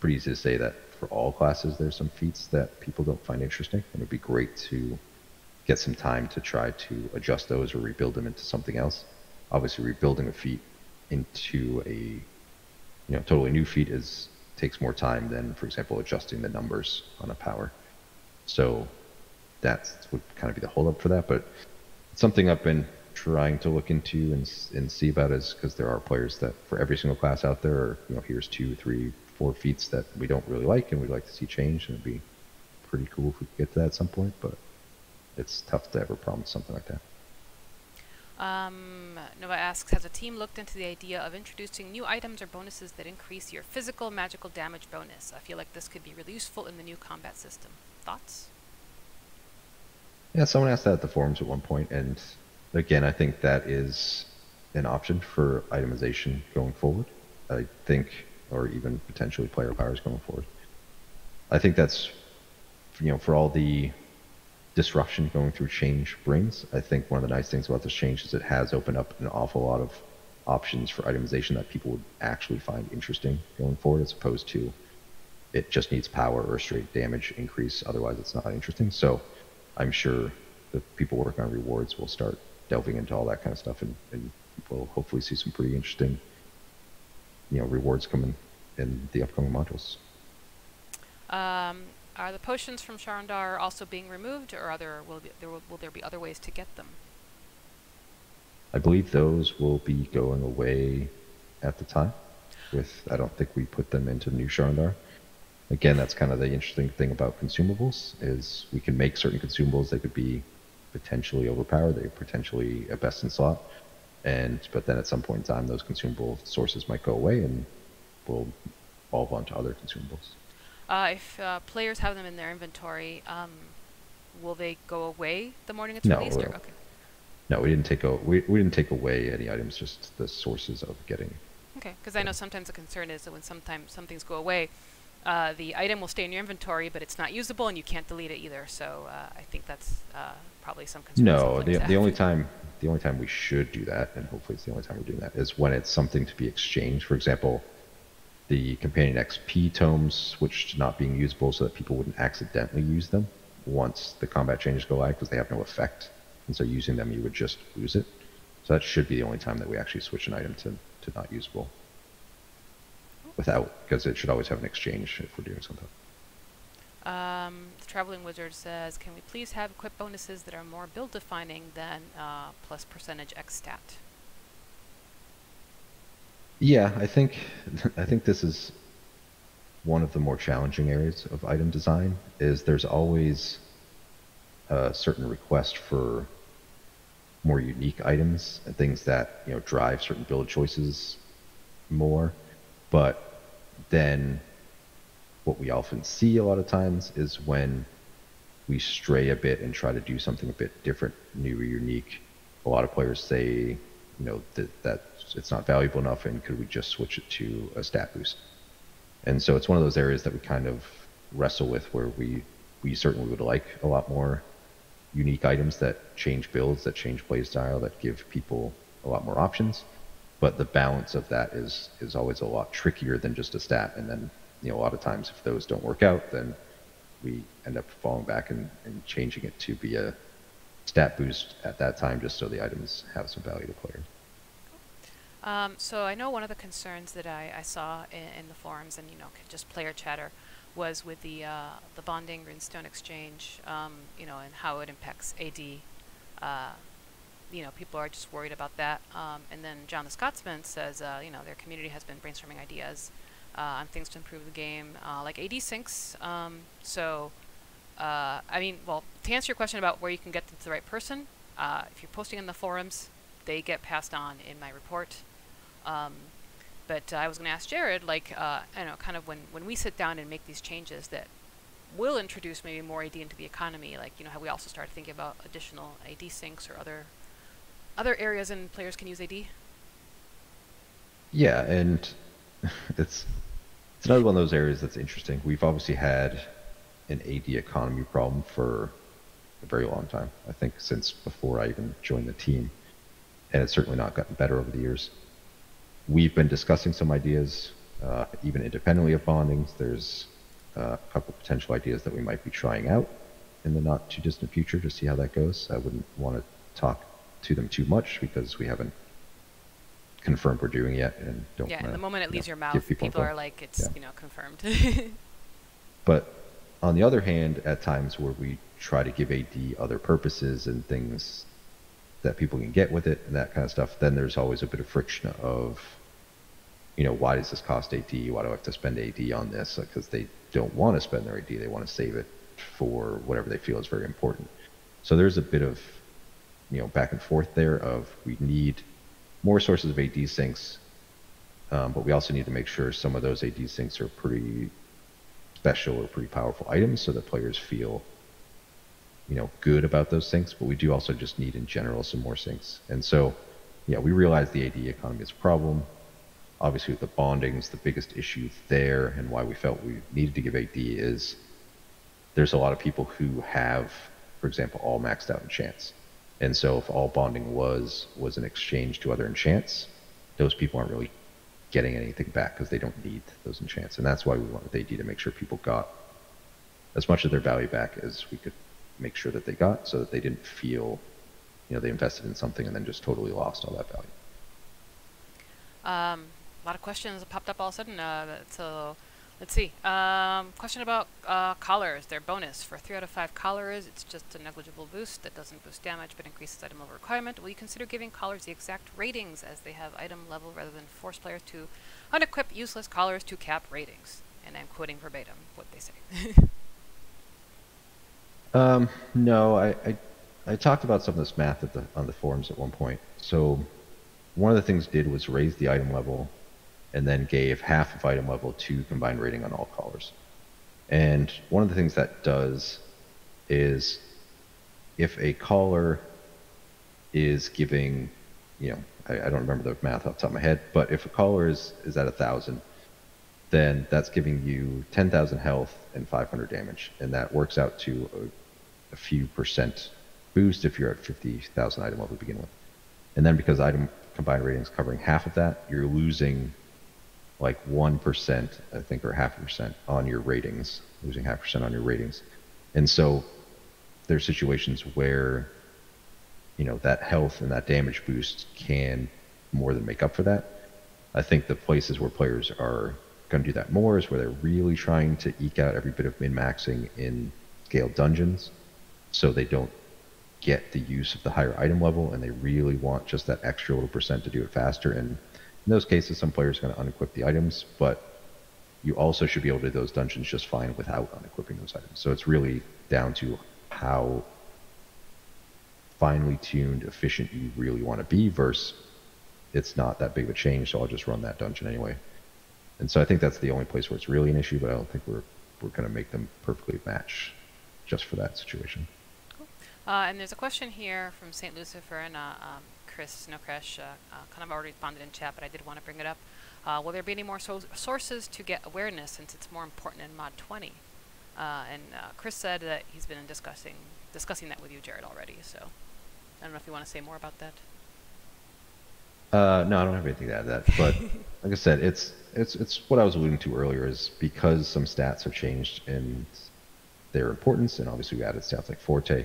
pretty easy to say that for all classes there's some feats that people don't find interesting, and it would be great to get some time to try to adjust those or rebuild them into something else. Obviously, rebuilding a feat into a totally new feat takes more time than, for example, adjusting the numbers on a power. So that would kind of be the holdup for that. But it's something I've been trying to look into and see about, is because there are players that for every single class out there are, here's 2, 3, 4 feats that we don't really like and we'd like to see change. And it'd be pretty cool if we could get to that at some point, but it's tough to ever promise something like that. Nova asks, has a team looked into the idea of introducing new items or bonuses that increase your physical magical damage bonus? I feel like this could be really useful in the new combat system. Thoughts? Yeah, someone asked that at the forums at one point, and again, I think that is an option for itemization going forward. I think, or even potentially player powers going forward. I think that's, for all the disruption going through change brings. I think one of the nice things about this change is it has opened up an awful lot of options for itemization that people would actually find interesting going forward, as opposed to it just needs power or straight damage increase, otherwise it's not interesting. So I'm sure the people working on rewards will start delving into all that kind of stuff, and we'll hopefully see some pretty interesting rewards coming in the upcoming modules. Are the potions from Sharandar also being removed, or will there be other ways to get them? I believe those will be going away at the time. I don't think we put them into new Sharandar. Again, that's kind of the interesting thing about consumables, is we can make certain consumables that could be potentially overpowered, they're potentially a best in slot, but then at some point in time those consumable sources might go away and we'll evolve onto other consumables. If players have them in their inventory, will they go away the morning it's released? Or? Okay. No, we didn't take away any items, just the sources of getting. Okay, because I know sometimes the concern is that when sometimes some things go away, the item will stay in your inventory, but it's not usable and you can't delete it either. So I think that's probably some concern. No, the only time we should do that, and hopefully it's the only time we're doing that, is when it's something to be exchanged. For example, the Companion XP tomes switched to not being usable so that people wouldn't accidentally use them once the combat changes go live, because they have no effect. And so using them, you would just lose it. So that should be the only time that we actually switch an item to not usable. Because it should always have an exchange if we're doing something. The Traveling Wizard says, can we please have equip bonuses that are more build defining than plus percentage X stat? Yeah, I think this is one of the more challenging areas of item design. Is there's always a certain request for more unique items and things that drive certain build choices more, but then what we often see a lot of times is when we stray a bit and try to do something a bit different, new or unique. A lot of players say, that it's not valuable enough, and could we just switch it to a stat boost? And so it's one of those areas that we kind of wrestle with, where we certainly would like a lot more unique items that change builds, that change playstyle, that give people a lot more options. But the balance of that is always a lot trickier than just a stat. And then a lot of times if those don't work out, then we end up falling back and changing it to be a stat boost at that time, just so the items have some value to players. So I know one of the concerns that I saw in the forums and just player chatter was with the bonding runestone exchange, and how it impacts AD. People are just worried about that. And then John the Scotsman says, their community has been brainstorming ideas on things to improve the game, like AD syncs. Well, to answer your question about where you can get to the right person, if you're posting in the forums, they get passed on in my report. But I was going to ask Jared, kind of when we sit down and make these changes that will introduce maybe more AD into the economy, how we also start thinking about additional AD syncs or other areas and players can use AD. Yeah, and it's another one of those areas that's interesting. We've obviously had an AD economy problem for a very long time. I think since before I even joined the team, and it's certainly not gotten better over the years. We've been discussing some ideas, even independently of bondings. There's a couple potential ideas that we might be trying out in the not too distant future to see how that goes. I wouldn't want to talk to them too much because we haven't confirmed we're doing yet, and don't. Yeah, and the moment it leaves your mouth, people are like, it's confirmed. But on the other hand, at times where we try to give AD other purposes and things that people can get with it and that kind of stuff, then there's always a bit of friction of, why does this cost AD? Why do I have to spend AD on this? Because they don't want to spend their AD. They want to save it for whatever they feel is very important. So there's a bit of, back and forth there of we need more sources of AD syncs, but we also need to make sure some of those AD syncs are pretty special or pretty powerful items so that players feel good about those syncs. But we do also just need in general some more syncs. And so we realize the AD economy is a problem. Obviously with the bondings, the biggest issue there and why we felt we needed to give AD is there's a lot of people who have, for example, all maxed out enchants. And so if all bonding was an exchange to other enchants, those people aren't really getting anything back because they don't need those enchants. And that's why we want with AD to make sure people got as much of their value back as we could make sure that they got, so that they didn't feel, they invested in something and then just totally lost all that value. A lot of questions popped up all of a sudden. So let's see. Question about collars. Their bonus for 3 out of 5 collars. It's just a negligible boost that doesn't boost damage but increases item level requirement. Will you consider giving collars the exact ratings as they have item level rather than force players to unequip useless collars to cap ratings? And I'm quoting verbatim what they say. No, I talked about some of this math on the forums at one point. So one of the things did was raise the item level and then gave half of item level to combined rating on all collars. And one of the things that does is if a collar is giving, I don't remember the math off the top of my head, but if a collar is at 1,000, then that's giving you 10,000 health and 500 damage. And that works out to a few percent boost if you're at 50,000 item level to begin with. And then because item combined rating is covering half of that, you're losing like 1%, I think, or 0.5% on your ratings, losing 0.5% on your ratings. And so there's situations where, that health and that damage boost can more than make up for that. I think the places where players are going to do that more is where they're really trying to eke out every bit of min-maxing in scaled dungeons, so they don't get the use of the higher item level, and they really want just that extra little percent to do it faster. And In those cases, some players are going to unequip the items, but you also should be able to do those dungeons just fine without unequipping those items. So it's really down to how finely tuned, efficient you really want to be versus it's not that big of a change, so I'll just run that dungeon anyway. And so I think that's the only place where it's really an issue, but I don't think we're going to make them perfectly match just for that situation. Cool. And there's a question here from St. Lucifer and Chris Snowcrash kind of already responded in chat, but I did want to bring it up. Will there be any more sources to get awareness since it's more important in mod 20? And Chris said that he's been discussing that with you, Jared, already. So I don't know if you want to say more about that. No, I don't have anything to add to that. But like I said, it's what I was alluding to earlier is because some stats have changed in their importance, and obviously we added stats like Forte.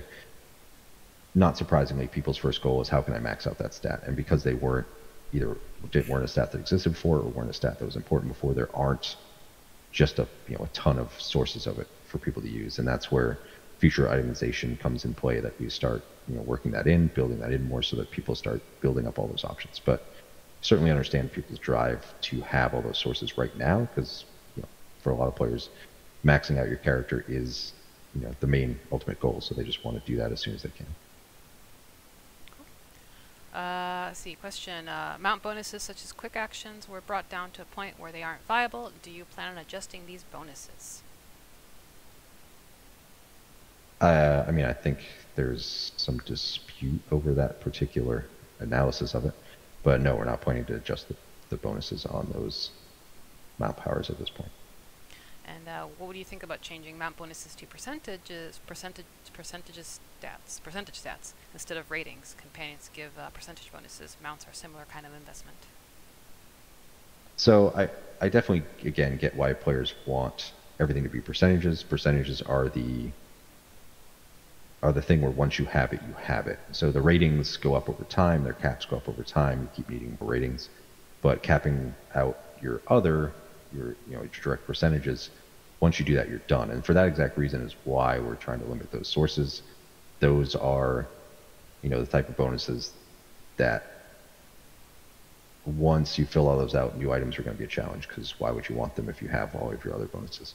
Not surprisingly, people's first goal is how can I max out that stat? And because they weren't a stat that existed before or weren't a stat that was important before, there aren't just a ton of sources of it for people to use, and that's where future itemization comes in play. That we start working that in, building that in more, so that people start building up all those options. But certainly understand people's drive to have all those sources right now, because for a lot of players, maxing out your character is the main ultimate goal. So they just want to do that as soon as they can. Let's see, question. Mount bonuses such as quick actions were brought down to a point where they aren't viable. Do you plan on adjusting these bonuses? I mean, I think there's some dispute over that particular analysis of it. But no, we're not planning to adjust the bonuses on those mount powers at this point. And what do you think about changing mount bonuses to percentage stats instead of ratings? Companions give percentage bonuses. Mounts are similar kind of investment. So I definitely, again, get why players want everything to be percentages. Percentages are the thing where once you have it, you have it. So the ratings go up over time, their caps go up over time, you keep needing more ratings. But capping out your direct percentages, once you do that, you're done. And for that exact reason is why we're trying to limit those sources. Those are, the type of bonuses that once you fill all those out, new items are going to be a challenge, because why would you want them if you have all of your other bonuses?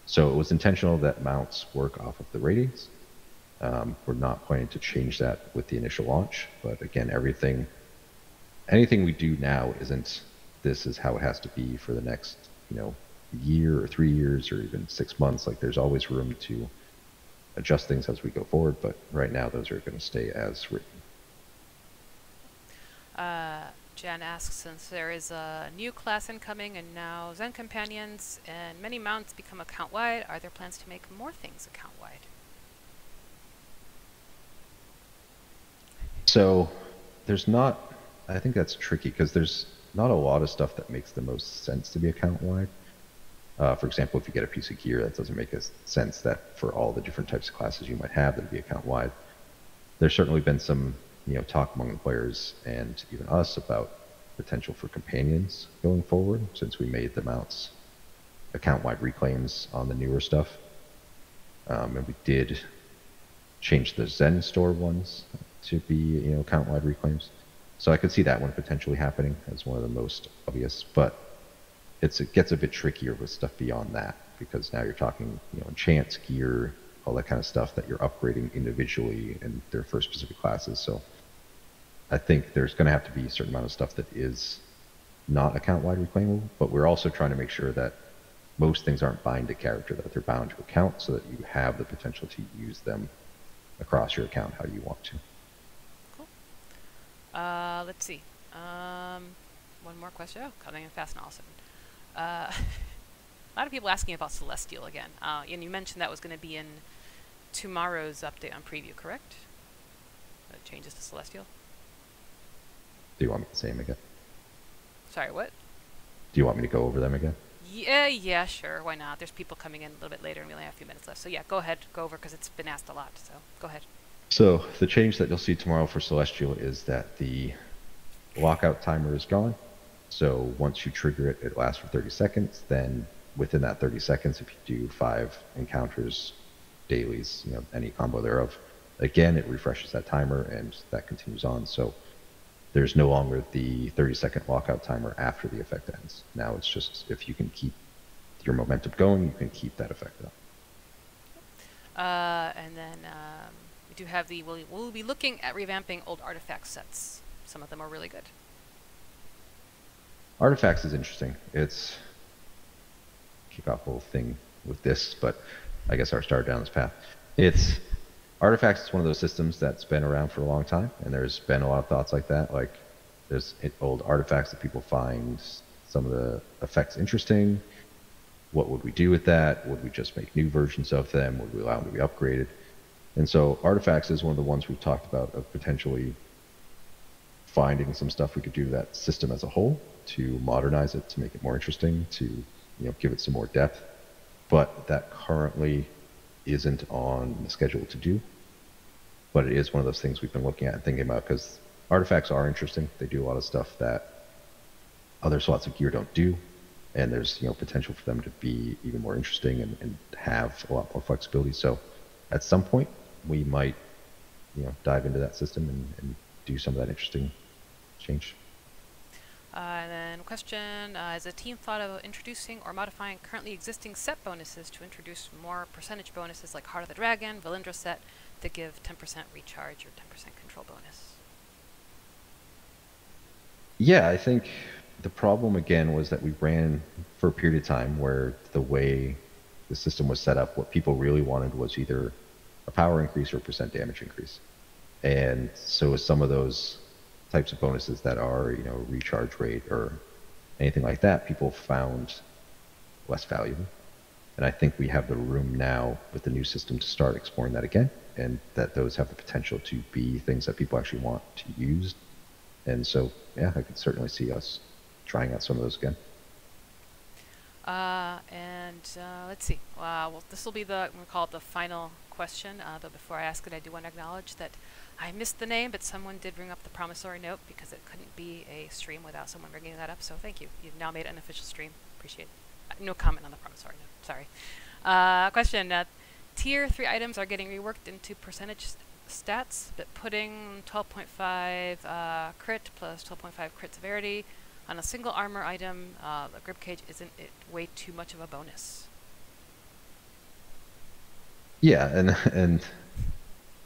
So it was intentional that mounts work off of the ratings. We're not planning to change that with the initial launch, but again, anything we do now isn't this is how it has to be for the next, year or 3 years or even 6 months. Like, there's always room to adjust things as we go forward, but right now those are going to stay as written. Jan asks, since there is a new class incoming and now Zen companions and many mounts become account-wide, are there plans to make more things account-wide? So there's not, I think that's tricky, because there's not a lot of stuff that makes the most sense to be account-wide. For example, if you get a piece of gear, that doesn't make sense that for all the different types of classes you might have, that'd be account-wide. There's certainly been some talk among the players and even us about potential for companions going forward, since we made the mounts account-wide reclaims on the newer stuff. And we did change the Zen store ones to be account-wide reclaims. So I could see that one potentially happening as one of the most obvious, but it gets a bit trickier with stuff beyond that, because now you're talking enchants, gear, all that kind of stuff that you're upgrading individually and they're for specific classes. So I think there's going to have to be a certain amount of stuff that is not account-wide reclaimable, but we're also trying to make sure that most things aren't bind to character, that they're bound to account, so that you have the potential to use them across your account how you want to. Cool. Let's see. One more question. Oh, coming in fast and all of a sudden. A lot of people asking about Celestial again. And you mentioned that was going to be in tomorrow's update on preview, correct? Changes to Celestial? Do you want me to say them again? Sorry, what? Do you want me to go over them again? Yeah, sure. Why not? There's people coming in a little bit later and we only have a few minutes left. So yeah, go ahead. Go over, because it's been asked a lot. So go ahead. So the change that you'll see tomorrow for Celestial is that the lockout timer is gone. So once you trigger it, it lasts for 30 seconds. Then within that 30 seconds, if you do 5 encounters, dailies, any combo thereof, again, it refreshes that timer and that continues on. So there's no longer the 30-second lockout timer after the effect ends. Now it's just if you can keep your momentum going, you can keep that effect up. And then we do have the, we'll be looking at revamping old artifact sets. Some of them are really good. Artifacts is interesting. It's kick off the whole thing with this, but I guess I'll start down this path. Artifacts is one of those systems that's been around for a long time, and there's been a lot of thoughts like that. Like, there's old artifacts that people find some of the effects interesting. What would we do with that? Would we just make new versions of them? Would we allow them to be upgraded? And so artifacts is one of the ones we've talked about of potentially finding some stuff we could do to that system as a whole to modernize it, to make it more interesting, to give it some more depth. But that currently isn't on the schedule to do. But it is one of those things we've been looking at and thinking about, because artifacts are interesting. They do a lot of stuff that other slots of gear don't do, and there's potential for them to be even more interesting and have a lot more flexibility. So at some point we might dive into that system and do some of that interesting change. And then question, has the team thought of introducing or modifying currently existing set bonuses to introduce more percentage bonuses like Heart of the Dragon, Valindra set, to give 10% recharge or 10% control bonus? Yeah, I think the problem again was that we ran for a period of time where the way the system was set up, what people really wanted was either a power increase or a percent damage increase. And so some of those types of bonuses that are, recharge rate or anything like that, people found less valuable. And I think we have the room now with the new system to start exploring that again, and that those have the potential to be things that people actually want to use. And so, yeah, I could certainly see us trying out some of those again. Let's see. Well, this will be I'm going to call it the final question. Though before I ask it, I do want to acknowledge that I missed the name, but someone did bring up the promissory note because it couldn't be a stream without someone bringing that up. So thank you. You've now made an official stream. Appreciate it. No comment on the promissory note. Sorry. Question. Tier 3 items are getting reworked into percentage stats, but putting 12.5 crit plus 12.5 crit severity on a single armor item, the grip cage, isn't it way too much of a bonus? Yeah, and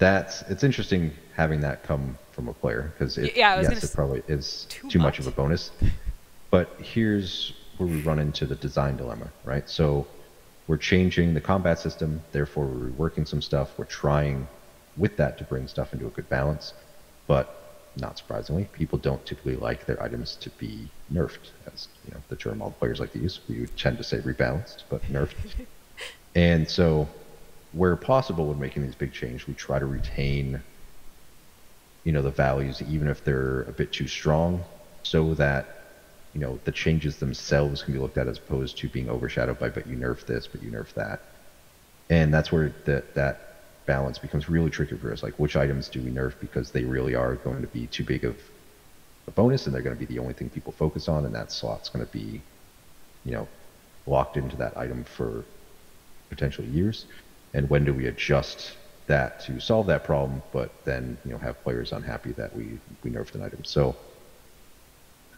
it's interesting having that come from a player, because it probably is too much of a bonus. But here's where we run into the design dilemma, right? So we're changing the combat system, therefore we're reworking some stuff. We're trying with that to bring stuff into a good balance, but not surprisingly, people don't typically like their items to be nerfed, as the term all the players like to use. We would tend to say rebalanced, but nerfed. And so where possible when making these big changes, we try to retain the values, even if they're a bit too strong, so that the changes themselves can be looked at as opposed to being overshadowed by, but you nerf this, but you nerf that. And that's where that balance becomes really tricky for us. Like, which items do we nerf because they really are going to be too big of a bonus, and they're going to be the only thing people focus on, and that slot's going to be locked into that item for potentially years. And when do we adjust that to solve that problem, but then have players unhappy that we nerfed an item? So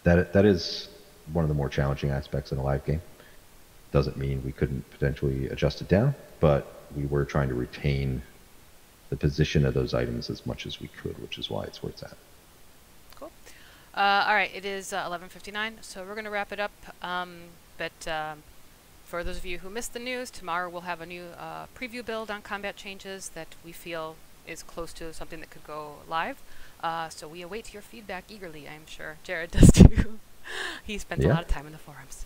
that is one of the more challenging aspects in a live game. Doesn't mean we couldn't potentially adjust it down, but we were trying to retain the position of those items as much as we could, which is why it's where it's at. Cool. All right, it is 11:59, so we're going to wrap it up. For those of you who missed the news, tomorrow we'll have a new preview build on combat changes that we feel is close to something that could go live. So we await your feedback eagerly. I'm sure Jared does too. He spends a lot of time in the forums.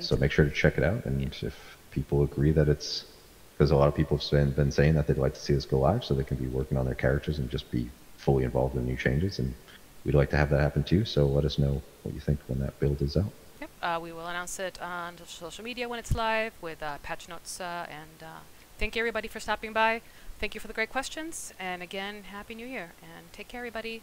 So make sure to check it out, and if people agree that it's, because a lot of people have been saying that they'd like to see this go live so they can be working on their characters and just be fully involved in new changes, and we'd like to have that happen too. So let us know what you think when that build is out. Yep, we will announce it on social media when it's live with patch notes, and thank you everybody for stopping by. Thank you for the great questions, and again, Happy New Year, and take care everybody.